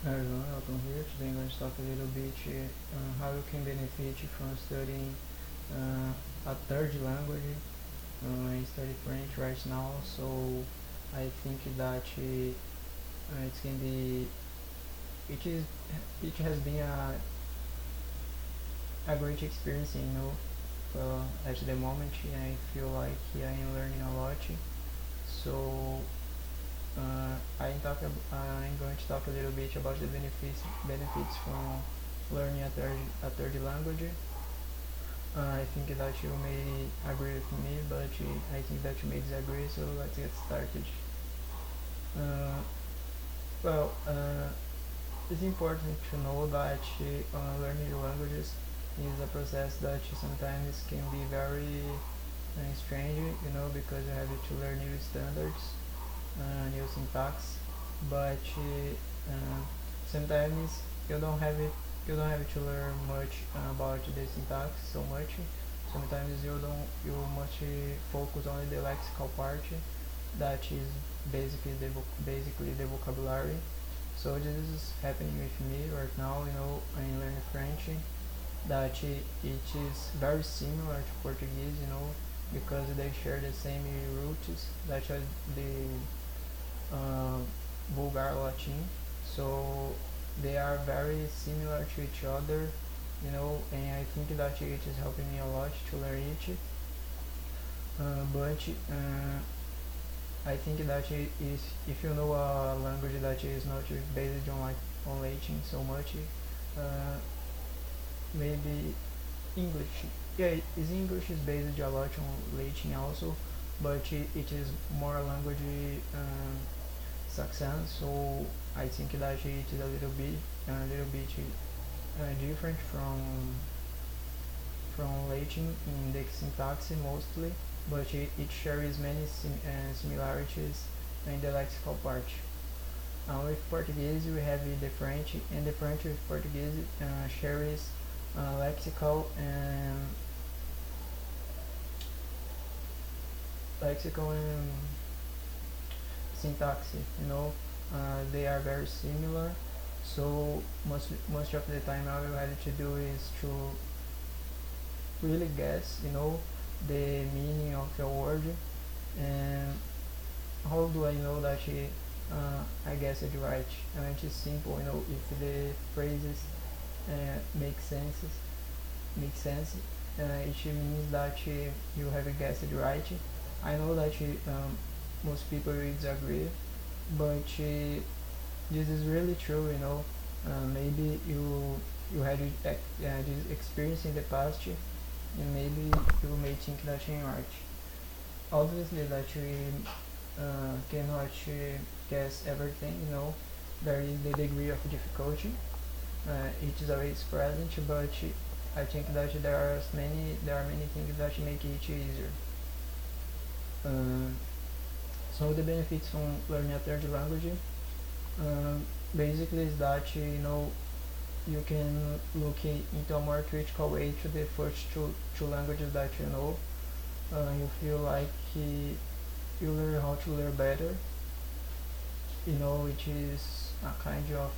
Hi everyone, Elton here. Today I'm going to talk a little bit how you can benefit from studying a third language. I study French right now, so I think that it can be it is it has been a great experience. At the moment I feel like I am learning a lot. So I'm going to talk a little bit about the benefits from learning a third language. I think that you may agree with me, but I think that you may disagree. So let's get started. Uh, well, it's important to know that learning languages is a process that sometimes can be very strange, because you have to learn new standards, new syntax, but sometimes you don't have it. You don't have to learn much about the syntax so much. Sometimes you must focus on the lexical part, that is basically the vocabulary. So this is happening with me right now. I'm learning French, that it is very similar to Portuguese, because they share the same roots, that are the uh, Vulgar Latin. So they are very similar to each other, and I think that it is helping me a lot to learn it. But I think that if you know a language that is not based on Latin so much, uh, maybe English. Yeah, English is based a lot on Latin also, but it is more language success. So I think that it is a little bit different from Latin in the syntax mostly, but it shares many similarities in the lexical part. With Portuguese, we have the French, and the French with Portuguese shares lexical and syntax. They are very similar. So most of the time, all you have to do is to really guess, the meaning of your word. And how do I know that I guessed it right? It is simple, if the phrases make sense, it means that you have guessed it right. I know that most people will disagree, but this is really true. Maybe you had this experience in the past, and maybe you may think that you're right. Obviously, that we cannot guess everything. There is the degree of difficulty. It is always present, but I think that there are many things that make it easier. Uh, so the benefits from learning a third language, uh, basically, is that you can look into a more critical way to the first two languages that you know. You feel like you learn how to learn better, which is a kind of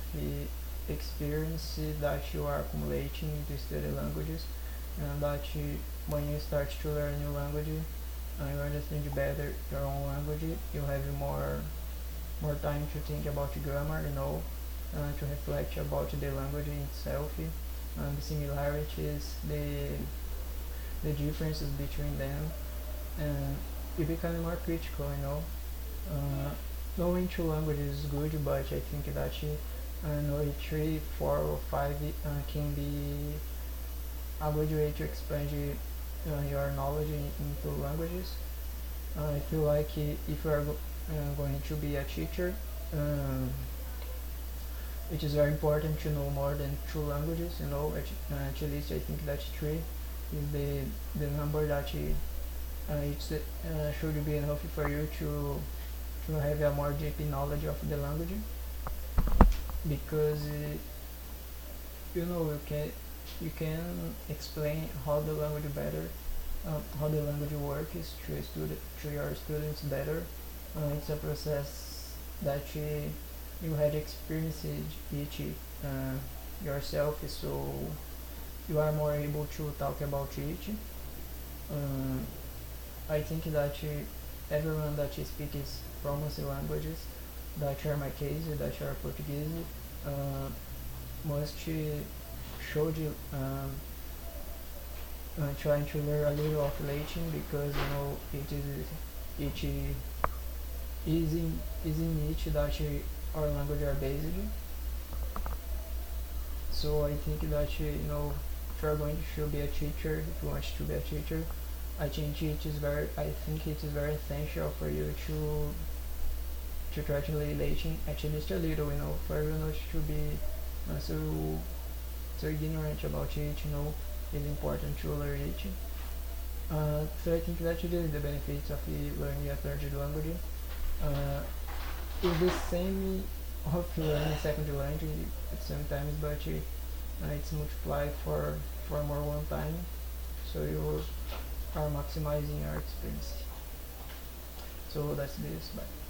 experience that you are accumulating to study languages, and that when you start to learn a new language, you understand better your own language. You have more time to think about grammar, to reflect about the language itself, and the similarities, the differences between them, and you become more critical. Knowing two languages is good, but I think that knowing 3, 4, or 5 can be a good way to expand your knowledge into languages. I feel like if you are going to be a teacher, it is very important to know more than two languages. At least I think that 3 is the number that should be enough for you to have a more deep knowledge of the language, because you can explain how the language better, how the language works to your students better. It's a process that you had experienced it yourself, so you are more able to talk about it. Um, I think that everyone that speaks Romance languages, that are my case, that are Portuguese, uh, must show you trying to learn a little of Latin, because it is in it that our language are based. So I think that if you are going to be a teacher, if you want to be a teacher, I think it is very essential for you to try to learn Latin at least a little, for you not to be so ignorant about it. It's important to learn it. So I think that this is the benefits of learning a third language. Uh, it's the same of learning second language sometimes, but it's multiplied for more one time, so you are maximizing your experience. So that's this. Bye.